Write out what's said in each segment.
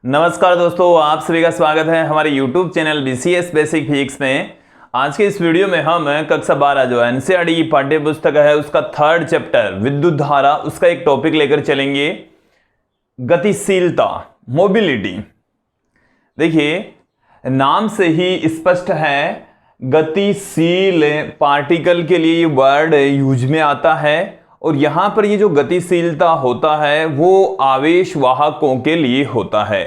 नमस्कार दोस्तों, आप सभी का स्वागत है हमारे YouTube channel BCS basic physics में। आज के इस वीडियो में हम कक्षा 12 जो एनसीईआरटी की पाठ्य पुस्तक है उसका थर्ड चैप्टर विद्युत धारा, उसका एक टॉपिक लेकर चलेंगे, गतिशीलता, मोबिलिटी। देखिए, नाम से ही स्पष्ट है, गतिशील पार्टिकल के लिए वर्ड यूज में आता है और यहां पर ये जो गतिशीलता होता है वो आवेश वाहकों के लिए होता है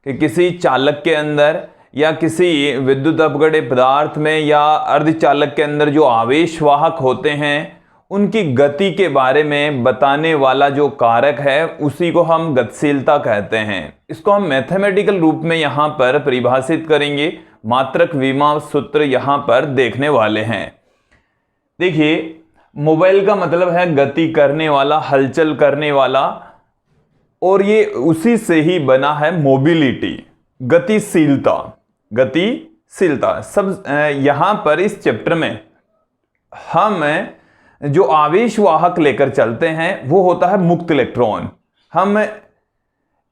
कि किसी चालक के अंदर या किसी विद्युत अपघट्य पदार्थ में या अर्धचालक के अंदर जो आवेश वाहक होते हैं उनकी गति के बारे में बताने वाला जो कारक है उसी को हम गतिशीलता कहते हैं। इसको हम मैथमेटिकल रूप में यहां पर परिभाषित करेंगे, मात्रक विभव सूत्र यहां पर देखने वाले हैं। देखिए, मोबाइल का मतलब है गति करने वाला, हलचल करने वाला, और ये उसी से ही बना है मोबिलिटी, गतिशीलता। गतिशीलता सब यहां पर इस चैप्टर में हम जो आवेश वाहक लेकर चलते हैं वो होता है मुक्त इलेक्ट्रॉन। हम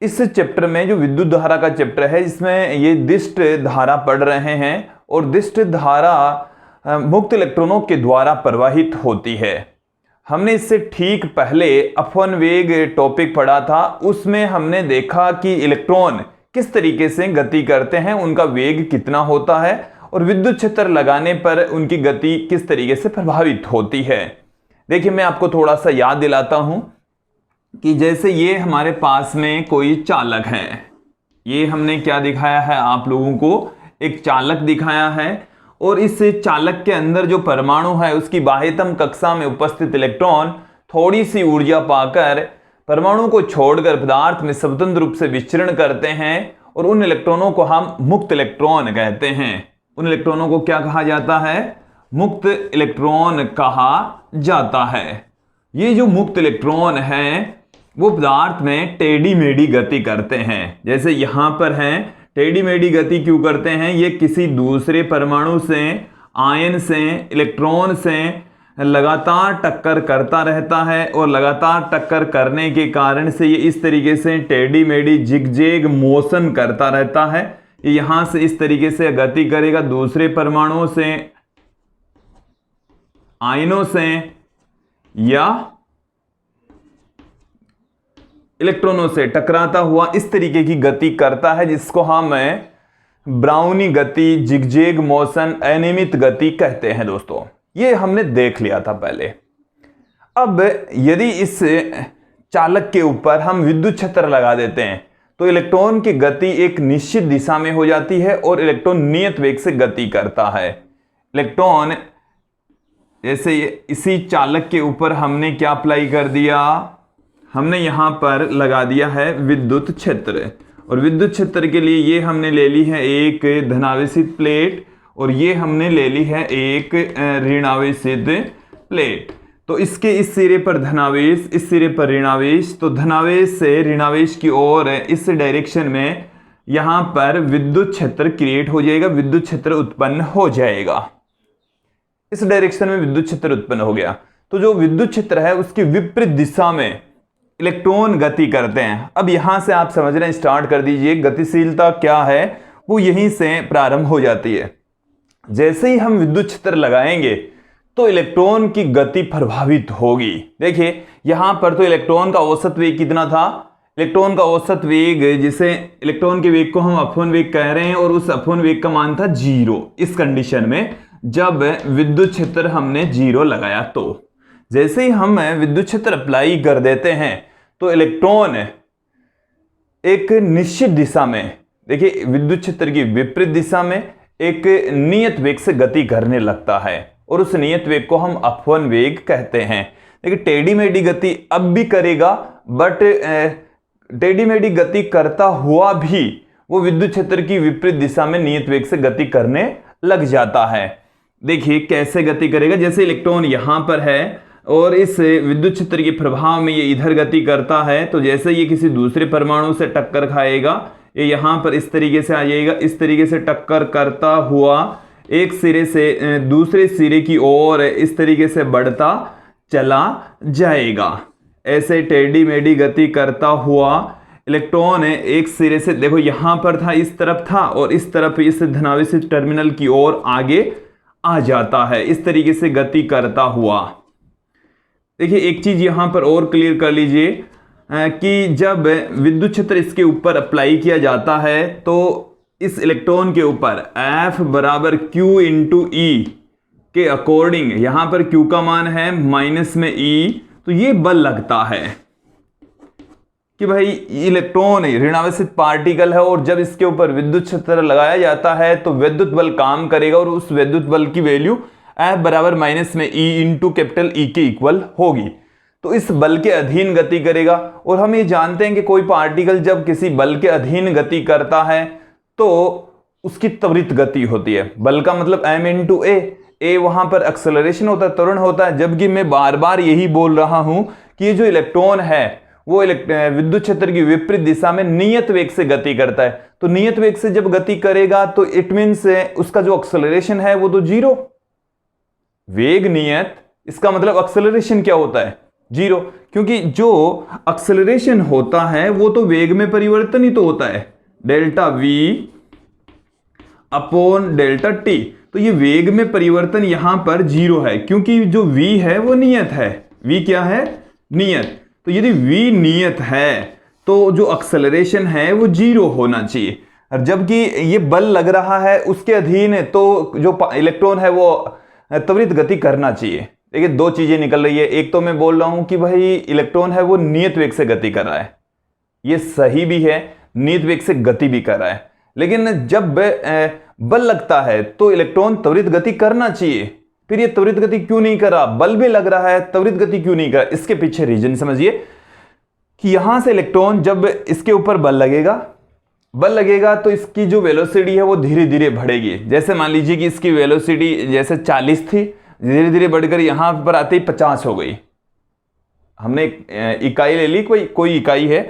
इस चैप्टर में जो विद्युत धारा का चैप्टर है इसमें ये दिष्ट धारा पढ़ रहे हैं और दिष्ट धारा मुक्त इलेक्ट्रॉनों के द्वारा प्रवाहित होती है। हमने इससे ठीक पहले अपवन वेग टॉपिक पढ़ा था, उसमें हमने देखा कि इलेक्ट्रॉन किस तरीके से गति करते हैं, उनका वेग कितना होता है और विद्युत क्षेत्र लगाने पर उनकी गति किस तरीके से प्रभावित होती है। देखिए, मैं आपको थोड़ा सा याद दिलाता हूं कि जैसे ये हमारे पास में कोई चालक है, ये हमने क्या दिखाया है आप लोगों को, एक चालक दिखाया है और इस चालक के अंदर जो परमाणु है उसकी बाह्यतम कक्षा में उपस्थित इलेक्ट्रॉन थोड़ी सी ऊर्जा पाकर परमाणु को छोड़कर पदार्थ में स्वतंत्र रूप से विचरण करते हैं और उन इलेक्ट्रॉनों को हम मुक्त इलेक्ट्रॉन कहते हैं। उन इलेक्ट्रॉनों को क्या कहा जाता है? मुक्त इलेक्ट्रॉन कहा जाता है। ये जो मुक्त इलेक्ट्रॉन है वो पदार्थ में टेढ़ी मेढ़ी गति करते हैं। जैसे यहां पर हैं, टेढ़ी मेढ़ी गति क्यों करते हैं? ये किसी दूसरे परमाणु से, आयन से, इलेक्ट्रॉन से लगातार टक्कर करता रहता है और लगातार टक्कर करने के कारण से ये इस तरीके से टेढ़ी मेढ़ी जिगजैग मोशन करता रहता है। ये यहां से इस तरीके से गति करेगा, दूसरे परमाणुओं से, आयनों से या इलेक्ट्रॉनों से टकराता हुआ इस तरीके की गति करता है, जिसको हम ब्राउनी गति, जिगजैग मोशन, अनियमित गति कहते हैं। दोस्तों, ये हमने देख लिया था पहले। अब यदि इस चालक के ऊपर हम विद्युत क्षेत्र लगा देते हैं तो इलेक्ट्रॉन की गति एक निश्चित दिशा में हो जाती है और इलेक्ट्रॉन नियत वेग से गति करता है। इलेक्ट्रॉन जैसे इसी चालक के ऊपर हमने क्या अप्लाई कर दिया, हमने यहां पर लगा दिया है विद्युत क्षेत्र, और विद्युत क्षेत्र के लिए ये हमने ले ली है एक धनावेशित प्लेट और ये हमने ले ली है एक ऋणावेशित प्लेट। तो इसके इस सिरे पर धनावेश, इस सिरे पर ऋणावेश, तो धनावेश से ऋणावेश की ओर इस डायरेक्शन में यहां पर विद्युत क्षेत्र क्रिएट हो जाएगा, विद्युत क्षेत्र उत्पन्न हो जाएगा। इस डायरेक्शन में विद्युत क्षेत्र उत्पन्न हो गया। तो जो विद्युत क्षेत्र है उसकी विपरीत दिशा में इलेक्ट्रॉन गति करते हैं। अब यहां से आप समझना स्टार्ट कर दीजिए, गतिशीलता क्या है वो यहीं से प्रारंभ हो जाती है। जैसे ही हम विद्युत क्षेत्र लगाएंगे तो इलेक्ट्रॉन की गति प्रभावित होगी। देखिए, यहां पर तो इलेक्ट्रॉन का औसत वेग कितना था? इलेक्ट्रॉन का औसत वेग, जिसे इलेक्ट्रॉन के वेग को हम अपवन वेग कह रहे हैं, और उस अपवन वेग का मान था 0 इस कंडीशन में जब विद्युत क्षेत्र हमने 0 लगाया। तो जैसे ही हम विद्युत क्षेत्र अप्लाई कर देते हैं तो इलेक्ट्रॉन एक निश्चित दिशा में, देखिए विद्युत क्षेत्र की विपरीत दिशा में एक नियत वेग से गति करने लगता है और उस नियत वेग को हम अपवन वेग कहते हैं। देखिए, टेढ़ी मेढ़ी गति अब भी करेगा, बट टेढ़ी मेढ़ी गति करता हुआ भी वो विद्युत क्षेत्र की विपरीत दिशा में नियत वेग से गति करने लग जाता है। देखिए कैसे गति करेगा, जैसे इलेक्ट्रॉन यहां पर है और इस विद्युत क्षेत्र के प्रभाव में ये इधर गति करता है, तो जैसे ये किसी दूसरे परमाणु से टक्कर खाएगा, ये यहां पर इस तरीके से आ जाएगा, इस तरीके से टक्कर करता हुआ एक सिरे से दूसरे सिरे की ओर इस तरीके से बढ़ता चला जाएगा। ऐसे टेढ़ी मेढ़ी गति करता हुआ इलेक्ट्रॉन है एक सिरे से, देखो यहां पर था, इस तरफ था, और इस तरफ इस धनावेशी टर्मिनल की ओर आगे आ जाता है, इस तरीके से गति करता हुआ। देखिए एक चीज यहां पर और क्लियर कर लीजिए कि जब विद्युत क्षेत्र इसके ऊपर अप्लाई किया जाता है तो इस इलेक्ट्रॉन के ऊपर F बराबर Q इंटू ई के अकॉर्डिंग, यहां पर Q का मान है माइनस में E, तो ये बल लगता है कि भाई इलेक्ट्रॉन ऋणावेशित पार्टिकल है और जब इसके ऊपर विद्युत क्षेत्र लगाया जाता है तो विद्युत बल काम करेगा और उस विद्युत बल की वैल्यू F बराबर माइनस में E इंटू कैपिटल E के इक्वल होगी। तो इस बल के अधीन गति करेगा, और हम ये जानते हैं कि कोई पार्टिकल जब किसी बल के अधीन गति करता है तो उसकी त्वरित गति होती है। बल का मतलब m इंटू ए वहां पर एक्सेलरेशन होता है, त्वरण होता है, जबकि मैं बार बार यही बोल रहा हूं कि ये जो इलेक्ट्रॉन है वो विद्युत क्षेत्र की विपरीत दिशा में नियत वेग से गति करता है। तो नियत वेग से जब गति करेगा तो इट मीन्स उसका जो एक्सेलरेशन है वो तो जीरो, वेग नियत, इसका मतलब एक्सेलरेशन क्या होता है, जीरो, क्योंकि जो एक्सेलरेशन होता है वो तो वेग में परिवर्तन ही तो होता है, delta we upon delta T. तो ये वेग में परिवर्तन यहां पर जीरो है क्योंकि जो v है वो नियत है, v क्या है, नियत। तो यदि v नियत है तो जो एक्सेलरेशन है वो जीरो होना चाहिए, और जबकि ये बल लग रहा है उसके अधीन है तो जो इलेक्ट्रॉन है वो त्वरित गति करना चाहिए। देखिए दो चीजें निकल रही है, एक तो मैं बोल रहा हूं कि भाई इलेक्ट्रॉन है वो नियत वेग से गति कर रहा है, ये सही भी है, नियत वेग से गति भी कर रहा है, लेकिन जब बल लगता है तो इलेक्ट्रॉन त्वरित गति करना चाहिए। फिर ये त्वरित गति क्यों नहीं कर रहा, बल भी लग रहा है, त्वरित गति क्यों नहीं कर रहा, इसके पीछे रीजन समझिए कि यहां से इलेक्ट्रॉन जब इसके ऊपर बल लगेगा तो इसकी जो वेलोसिटी है वो धीरे धीरे बढ़ेगी। जैसे मान लीजिए कि इसकी वेलोसिटी जैसे 40 थी, धीरे धीरे बढ़कर यहां पर आते ही 50 हो गई। हमने इकाई ले ली, कोई इकाई है,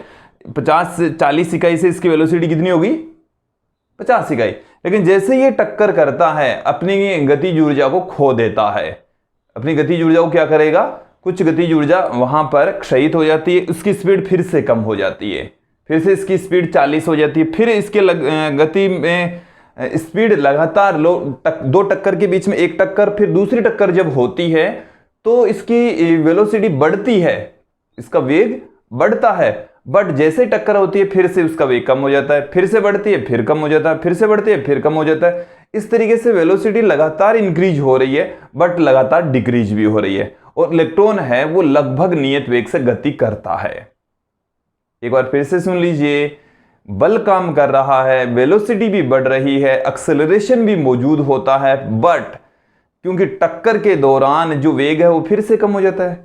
40 इकाई से इसकी वेलोसिटी कितनी होगी, 50 इकाई। लेकिन जैसे ये टक्कर करता है अपनी गतिज ऊर्जा को खो देता है, अपनी गतिज ऊर्जा को क्या करेगा, कुछ गतिज ऊर्जा वहां पर क्षयित हो जाती है, उसकी स्पीड फिर से कम हो जाती है, फिर से इसकी स्पीड 40 हो जाती है, फिर इसके गति में स्पीड लगातार दो टक्कर के बीच में एक टक्कर, फिर दूसरी टक्कर जब होती है तो इसकी वेलोसिटी बढ़ती है, इसका वेग बढ़ता है, बट जैसे टक्कर होती है फिर से उसका वेग कम हो जाता है, फिर से बढ़ती है फिर कम हो जाता है, फिर से बढ़ती है फिर कम हो जाता है। इस तरीके से वेलोसिटी लगातार इंक्रीज हो रही है बट लगातार डिक्रीज भी हो रही है, और इलेक्ट्रॉन है वो लगभग नियत वेग से गति करता है। एक बार फिर से सुन लीजिए, बल काम कर रहा है, वेलोसिटी भी बढ़ रही है, एक्सेलरेशन भी मौजूद होता है, बट क्योंकि टक्कर के दौरान जो वेग है वो फिर से कम हो जाता है,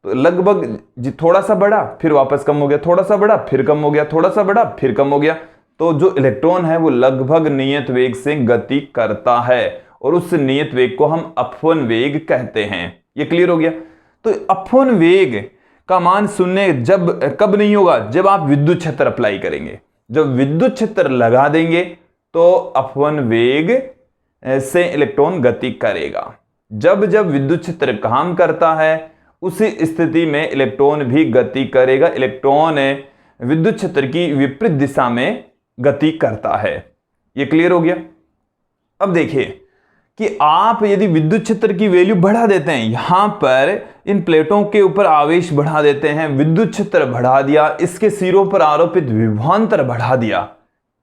तो लगभग थोड़ा सा बढ़ा फिर वापस कम हो गया, थोड़ा सा बढ़ा फिर कम हो गया, थोड़ा सा बढ़ा फिर कम हो गया। तो जो इलेक्ट्रॉन है वो लगभग नियत वेग से गति करता है, और उस नियत वेग को हम अपवन वेग कहते हैं। ये क्लियर हो गया। तो अपवन वेग का मान शून्य कब नहीं होगा, जब आप विद्युत क्षेत्र अप्लाई करेंगे। जब विद्युत क्षेत्र लगा देंगे तो अपवन वेग से इलेक्ट्रॉन गति करेगा। जब विद्युत क्षेत्र काम करता है उसी स्थिति में इलेक्ट्रॉन भी गति करेगा। इलेक्ट्रॉन विद्युत क्षेत्र की विपरीत दिशा में गति करता है। यह क्लियर हो गया। अब देखिए कि आप यदि विद्युत क्षेत्र की वैल्यू बढ़ा देते हैं, यहां पर इन प्लेटों के ऊपर आवेश बढ़ा देते हैं, विद्युत क्षेत्र बढ़ा दिया, इसके सिरों पर आरोपित विभवांतर बढ़ा दिया,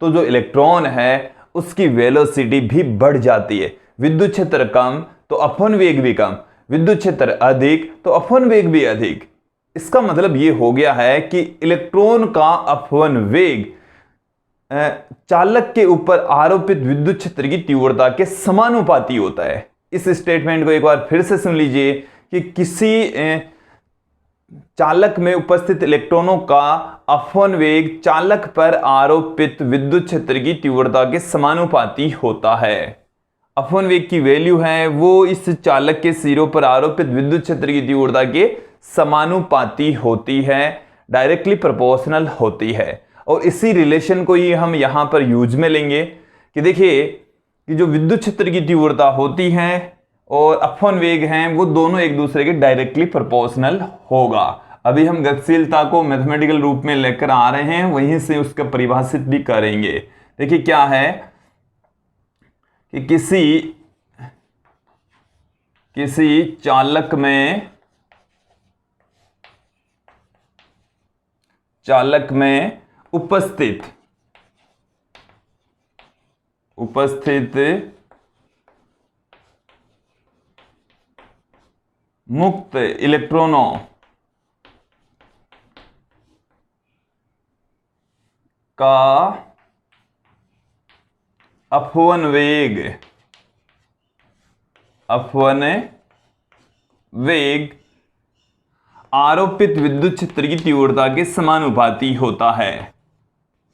तो जो इलेक्ट्रॉन है उसकी वेलोसिटी भी बढ़ जाती है। विद्युत क्षेत्र कम तो अपवन वेग भी कम, विद्युत क्षेत्र अधिक तो अपवन वेग भी अधिक। इसका मतलब यह हो गया है कि इलेक्ट्रॉन का अपवन वेग चालक के ऊपर आरोपित विद्युत क्षेत्र की तीव्रता के समानुपाती होता है। इस स्टेटमेंट को एक बार फिर से सुन लीजिए कि किसी चालक में उपस्थित इलेक्ट्रॉनों का अपवन वेग चालक पर आरोपित विद्युत क्षेत्र की तीव्रता के समानुपाती होता है। अपवन वेग की वैल्यू है वो इस चालक के सिरों पर आरोपित विद्युत क्षेत्र की तीव्रता के समानुपाती होती है, डायरेक्टली प्रोपोर्शनल होती है। और इसी रिलेशन को ही हम यहां पर यूज में लेंगे कि देखिए कि जो विद्युत क्षेत्र की तीव्रता होती है और अपवन वेग हैं वो दोनों एक दूसरे के डायरेक्टली प्रोपोर्शनल होगा। अभी हम गतिशीलता को मैथमेटिकल रूप में लेकर आ रहे हैं, वहीं से उसका परिभाषित भी करेंगे। देखिए क्या है कि किसी चालक में उपस्थित मुक्त इलेक्ट्रॉनों का अपवन वेग आरोपित विद्युत क्षेत्र की तीव्रता के समानुपाती होता है।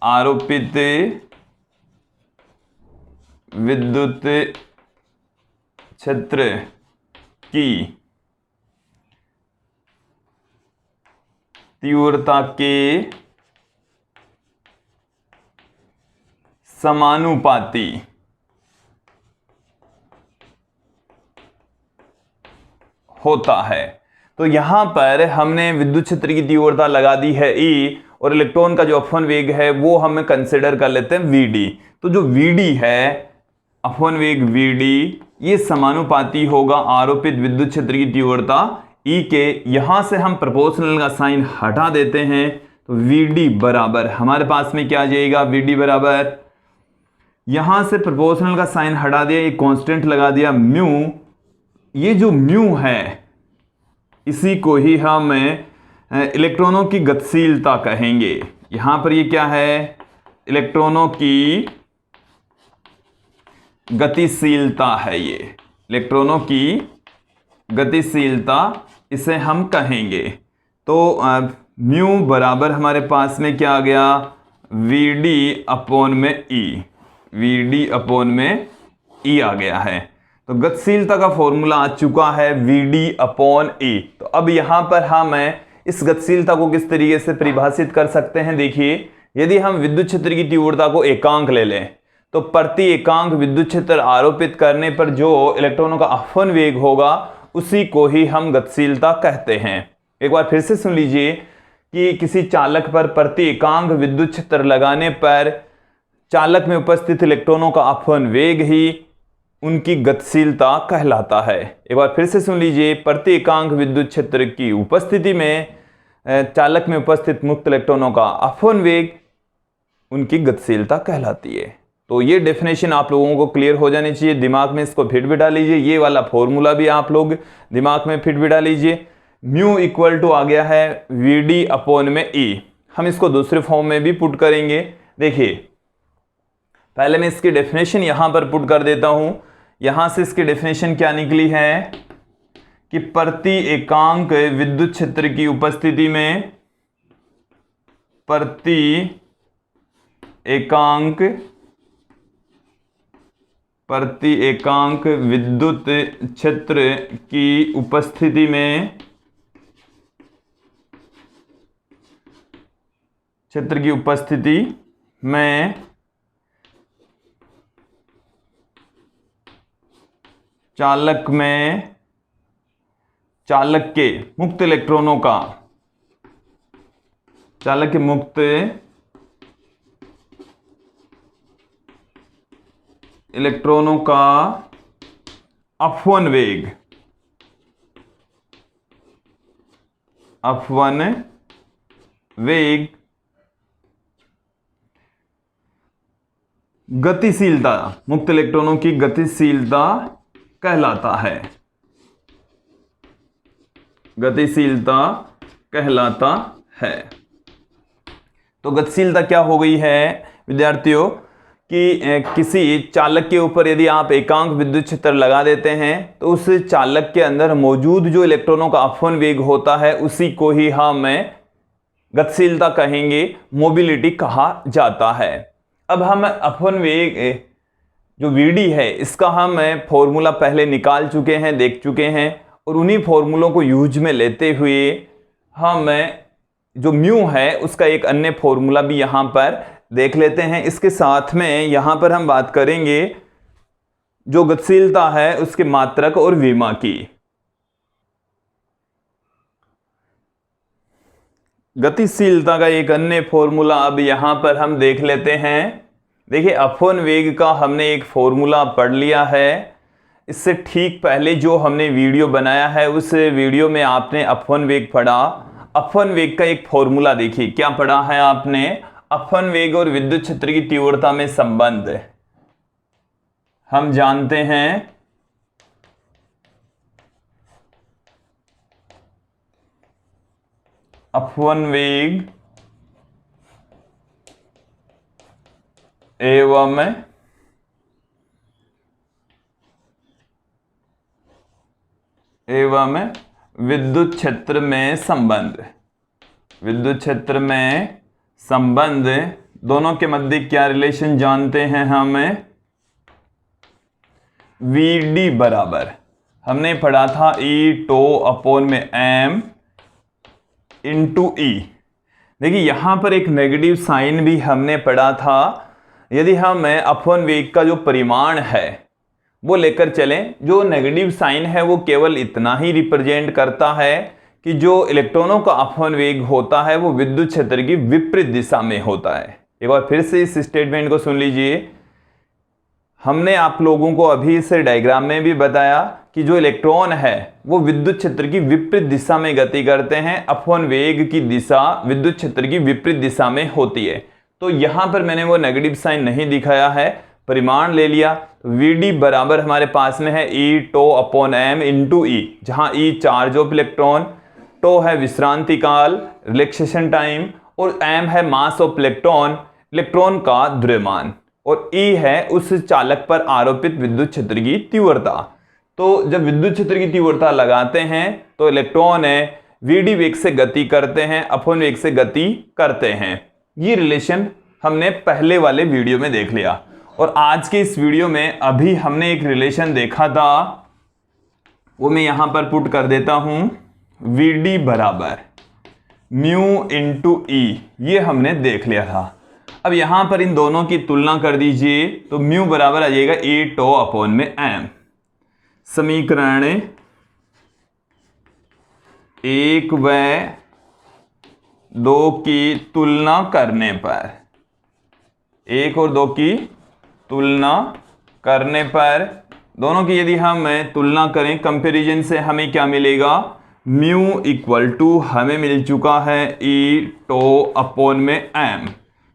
आरोपित विद्युत क्षेत्र की तीव्रता के समानुपाती होता है। तो यहां पर हमने विद्युत क्षेत्र की तीव्रता लगा दी है E, और इलेक्ट्रॉन का जो अपवन वेग है वो हम कंसिडर कर लेते हैं VD। तो जो VD है, अपवन वेग VD, ये समानुपाती होगा आरोपित विद्युत क्षेत्र की तीव्रता E के। यहां से हम प्रोपोर्शनल का साइन हटा देते हैं, तो VD बराबर हमारे पास में क्या आ जाएगा, VD बराबर, यहां से प्रोपोर्शनल का साइन हटा दिया, एक कांस्टेंट लगा दिया म्यू। ये जो म्यू है इसी को ही हम इलेक्ट्रॉनों की गतिशीलता कहेंगे। यहां पर ये क्या है, इलेक्ट्रॉनों की गतिशीलता है, ये इलेक्ट्रॉनों की गतिशीलता इसे हम कहेंगे। तो म्यू बराबर हमारे पास में क्या आ गया, VD अपॉन में E, VD अपॉन में E आ गया है। तो गतिशीलता का फॉर्मूला आ चुका है VD अपॉन E। तो अब यहां पर हम इस गतिशीलता को किस तरीके से परिभाषित कर सकते हैं। देखिए, यदि हम विद्युत क्षेत्र की तीव्रता को एकांक ले लें, तो प्रति एकांक विद्युत क्षेत्र आरोपित करने पर जो इलेक्ट्रॉनों का अपवन वेग होगा उसी को ही हम गतिशीलता कहते हैं। एक बार फिर से सुन लीजिए कि किसी चालक पर प्रति एकांक विद्युत क्षेत्र लगाने पर चालक में उपस्थित इलेक्ट्रॉनों का अपवन वेग ही उनकी गतिशीलता कहलाता है। एक बार फिर से सुन लीजिए, प्रति एकांक विद्युत क्षेत्र की उपस्थिति में चालक में उपस्थित मुक्त इलेक्ट्रॉनों का अपवन वेग उनकी गतिशीलता कहलाती है। तो ये डेफिनेशन आप लोगों को क्लियर हो जानी चाहिए, दिमाग में इसको फिट बिठा लीजिए। ये वाला फॉर्मूला भी आप लोग दिमाग में फिट बिठा लीजिए। म्यू इक्वल टू आ गया है VD अपॉन में E। हम इसको दूसरे फॉर्म में भी पुट करेंगे। देखिए, पहले मैं इसकी डेफिनेशन यहां पर पुट कर देता हूं। यहां से इसकी डेफिनेशन क्या निकली है कि प्रति एकांक विद्युत क्षेत्र की उपस्थिति में प्रति एकांक विद्युत क्षेत्र की उपस्थिति में चालक के मुक्त इलेक्ट्रॉनों का अपवन वेग गतिशीलता, मुक्त इलेक्ट्रॉनों की गतिशीलता कहलाता है। तो गतिशीलता क्या हो गई है विद्यार्थियों कि किसी चालक के ऊपर यदि आप एकांक विद्युत क्षेत्र लगा देते हैं तो उस चालक के अंदर मौजूद जो इलेक्ट्रॉनों का अपवन वेग होता है उसी को ही हम गतिशीलता कहेंगे, मोबिलिटी कहा जाता है। अब हम अपवन वेग जो VD है इसका हम फॉर्मूला पहले निकाल चुके हैं, देख चुके हैं, और उन्हीं फॉर्मूलों को यूज में लेते हुए हम जो म्यू है उसका एक अन्य फॉर्मूला भी यहां पर देख लेते हैं। इसके साथ में यहां पर हम बात करेंगे जो गतिशीलता है उसके मात्रक और विमा की। गतिशीलता का एक अन्य फॉर्मूला अब यहां पर हम देख लेते हैं। देखिए अपवन वेग का हमने एक फॉर्मूला पढ़ लिया है। इससे ठीक पहले जो हमने वीडियो बनाया है उस वीडियो में आपने अपवन वेग पढ़ा। अपवन वेग का एक फॉर्मूला देखिए क्या पढ़ा है आपने, अपवन वेग और विद्युत क्षेत्र की तीव्रता में संबंध हम जानते हैं। अपवन वेग एवं विद्युत क्षेत्र में संबंध, विद्युत क्षेत्र में संबंध दोनों के मध्य क्या रिलेशन जानते हैं हमें, वी बराबर हमने पढ़ा था ई टो अपॉन में एम इंटू ई। देखिए यहां पर एक नेगेटिव साइन भी हमने पढ़ा था। यदि हम अपवन वेग का जो परिमाण है वो लेकर चलें, जो नेगेटिव साइन है वो केवल इतना ही रिप्रेजेंट करता है कि जो इलेक्ट्रॉनों का अपवन वेग होता है वो विद्युत क्षेत्र की विपरीत दिशा में होता है। एक बार फिर से इस स्टेटमेंट को सुन लीजिए। हमने आप लोगों को अभी इस डायग्राम में भी बताया कि जो इलेक्ट्रॉन है वो विद्युत क्षेत्र की विपरीत दिशा में गति करते हैं, अपवन वेग की दिशा विद्युत क्षेत्र की विपरीत दिशा में होती है। तो यहां पर मैंने वो नेगेटिव साइन नहीं दिखाया है, परिमाण ले लिया। Vd बराबर हमारे पास में है ई टो अपॉन एम इंटू ई, जहां ई चार्ज ऑफ इलेक्ट्रॉन, टो है विश्रांति काल रिलैक्सेशन टाइम, और एम है मास ऑफ इलेक्ट्रॉन, इलेक्ट्रॉन का द्रव्यमान, और ई है उस चालक पर आरोपित विद्युत क्षेत्र की तीव्रता। तो जब विद्युत क्षेत्र की तीव्रता लगाते हैं तो इलेक्ट्रॉन है Vd वेग से गति करते हैं, अपवन वेग से गति करते हैं। ये रिलेशन हमने पहले वाले वीडियो में देख लिया। और आज के इस वीडियो में अभी हमने एक रिलेशन देखा था, वो मैं यहां पर पुट कर देता हूं, Vd बराबर म्यू इंटू ई, ये हमने देख लिया था। अब यहां पर इन दोनों की तुलना कर दीजिए तो म्यू बराबर आ जाएगा ई टो अपॉन में एम। समीकरण 1 व 2 की तुलना करने पर, 1 और 2 की तुलना करने पर, दोनों की यदि हम तुलना करें कंपैरिजन से हमें क्या मिलेगा, म्यू इक्वल टू हमें मिल चुका है ई टो अपॉन में एम।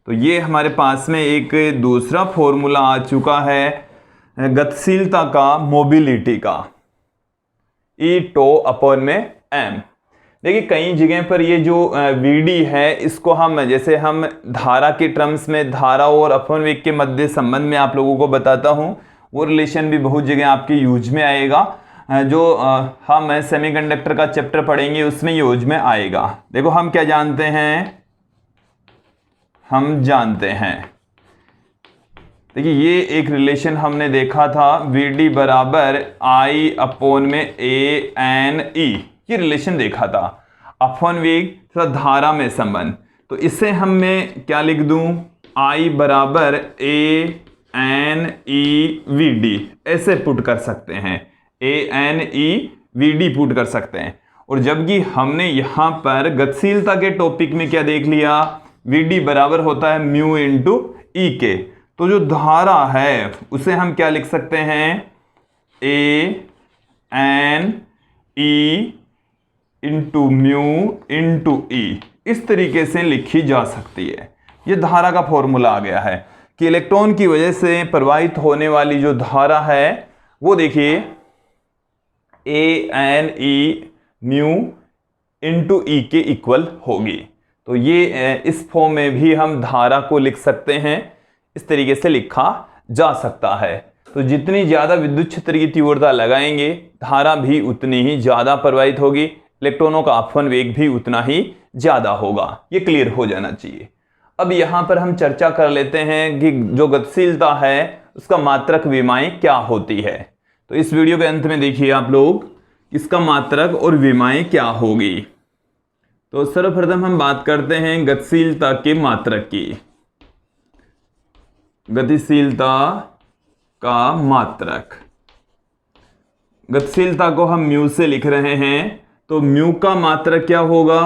तो ये हमारे पास में एक दूसरा फॉर्मूला आ चुका है गतिशीलता का, मोबिलिटी का, ई टो अपॉन में एम। देखिए कई जगह पर ये जो Vd है इसको हम, जैसे हम धारा के टर्म्स में धारा और अपवन वेग के मध्य संबंध में आप लोगों को बताता हूं, वो रिलेशन भी बहुत जगह आपके यूज में आएगा। जो हम सेमीकंडक्टर का चैप्टर पढ़ेंगे उसमें यूज में आएगा। देखो हम क्या जानते हैं, हम जानते हैं, देखिए ये एक रिलेशन हमने देखा था, Vd बराबर I अपॉन में ए एन ई, ये रिलेशन देखा था। अपवन वेग तथा धारा में संबंध, तो इसे हम मैं क्या लिख दूं, I बराबर A N E V D, ऐसे पुट कर सकते हैं, A N E V D put कर सकते हैं। और जबकि हमने यहां पर गतिशीलता के टॉपिक में क्या देख लिया, Vd बराबर होता है म्यू इंटू ई के, तो जो धारा है उसे हम क्या लिख सकते हैं, A N E into mu into E, इस तरीके से लिखी जा सकती है। ये धारा का फॉर्मूला आ गया है कि इलेक्ट्रॉन की वजह से प्रवाहित होने वाली जो धारा है वो देखिए ए एन ई म्यू इंटू ई के इक्वल होगी। तो ये इस फॉर्म में भी हम धारा को लिख सकते हैं, इस तरीके से लिखा जा सकता है। तो जितनी ज्यादा विद्युत क्षेत्र की तीव्रता लगाएंगे धारा भी उतनी ही ज्यादा प्रवाहित होगी, इलेक्ट्रॉनों का अपवन वेग भी उतना ही ज्यादा होगा। ये क्लियर हो जाना चाहिए। अब यहां पर हम चर्चा कर लेते हैं कि जो गतिशीलता है उसका मात्रक विमाएं क्या होती है। तो इस वीडियो के अंत में देखिए आप लोग इसका मात्रक और विमाएं क्या होगी। तो सर्वप्रथम हम बात करते हैं गतिशीलता के मात्रक की। गतिशीलता का मात्रक, गतिशीलता को हम म्यू से लिख रहे हैं, तो म्यू का मात्रक क्या होगा,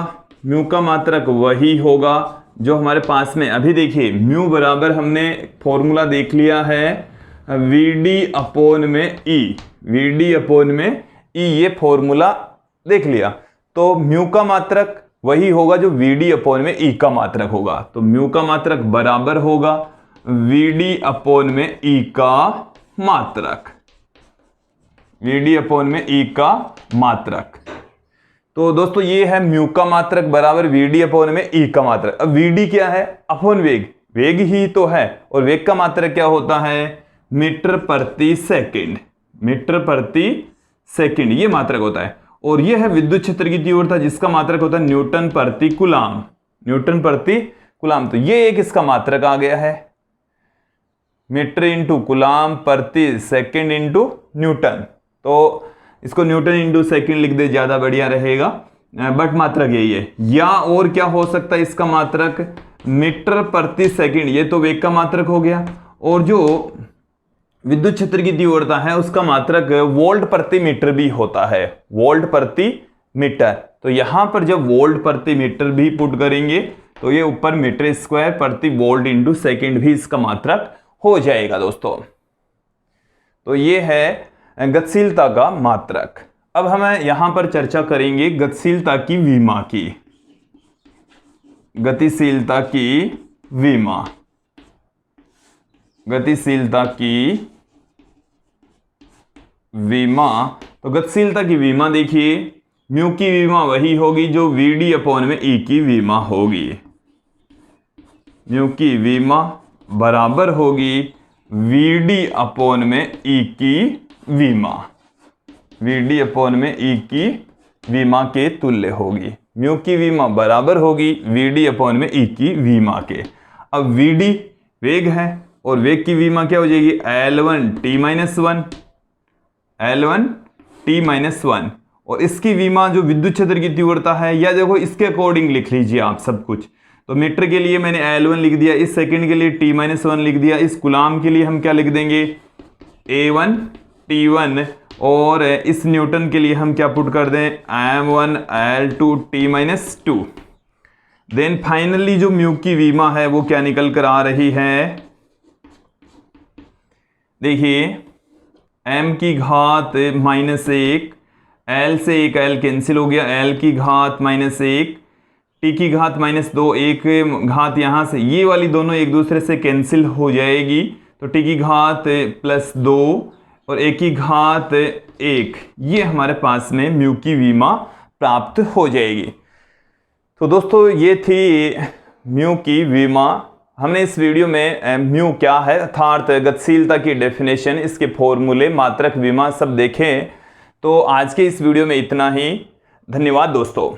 म्यू का मात्रक वही होगा जो हमारे पास में अभी देखिए म्यू बराबर हमने फॉर्मूला देख लिया है वीडी अपॉन में ई, वीडी अपॉन में ई, ये फॉर्मूला देख लिया। तो म्यू का मात्रक वही होगा जो वीडी अपॉन में ई का मात्रक होगा। तो म्यू का मात्रक बराबर होगा वीडी अपॉन में ई का मात्रक, वीडी अपॉन में ई का मात्रक। तो दोस्तों ये है म्यू का मात्रक बराबर वीडी अपॉन में ई का मात्रक। अब वीडी क्या है? अपॉन वेग, वेग ही तो है, और वेग का मात्रक क्या होता है? मीटर प्रति सेकंड, मीटर प्रति सेकंड ये मात्रक होता है। और ये है विद्युत क्षेत्र की तीव्रता जिसका मात्रक होता है न्यूटन प्रति कूलाम, न्यूटन प्रति कूलाम। तो ये एक इसका मात्रक आ गया है, मीटर इंटू कूलाम प्रति सेकंड इंटू न्यूटन। तो इसको न्यूटन इंटू सेकंड लिख दे, ज्यादा बढ़िया रहेगा, बट मात्रक यही है। या और क्या हो सकता है इसका मात्रक? मीटर प्रति सेकंड, ये तो वेग का मात्रक हो गया। और जो विद्युत क्षेत्र की तीव्रता है उसका मात्रक वोल्ट प्रति मीटर भी होता है, वोल्ट प्रति मीटर। तो यहां पर जब वोल्ट प्रति मीटर भी पुट करेंगे तो ये ऊपर मीटर स्क्वायर प्रति वोल्ट इंटू सेकेंड भी इसका मात्रक हो जाएगा दोस्तों। तो ये है गतिशीलता का मात्रक। अब हम यहां पर चर्चा करेंगे गतिशीलता की विमा की, गतिशीलता की विमा, गतिशीलता की विमा। तो गतिशीलता की विमा देखिए म्यू की विमा वही होगी जो वीडी अपॉन में ई की विमा होगी, म्यू की विमा बराबर होगी वीडी अपॉन में ई की विमा, वीडी अपॉन में ई की विमा के तुल्य होगी। म्यू की विमा बराबर होगी वीडी अपॉन में ई की विमा के। अब वीडी वेग है और वेग की विमा क्या हो जाएगी? L1t-1, L1t-1। और इसकी विमा जो विद्युत क्षेत्र की तीव्रता है, या देखो इसके अकॉर्डिंग लिख लीजिए आप सब कुछ। तो मीटर के लिए मैंने L1 लिख दिया, इस सेकंड के लिए t-1 लिख दिया, इस कूलाम के लिए हम क्या लिख देंगे? A1t1, और इस न्यूटन के लिए हम क्या पुट कर दें? M1L2t-2। देन फाइनली जो म्यू की विमा है वो क्या निकल कर आ रही है? देखिए m की घात -1, l से एक l कैंसिल हो गया, l की घात -1, t की घात -2, एक घात यहां से, ये वाली दोनों एक दूसरे से कैंसिल हो जाएगी। तो t की घात +2 और a की घात 1, ये हमारे पास में म्यू की विमा प्राप्त हो जाएगी। तो दोस्तों ये थी म्यू की विमा। हमने इस वीडियो में म्यू क्या है अर्थात गतिशीलता की डेफिनेशन, इसके फॉर्मूले, मात्रक, विमा सब देखें। तो आज के इस वीडियो में इतना ही। धन्यवाद दोस्तों।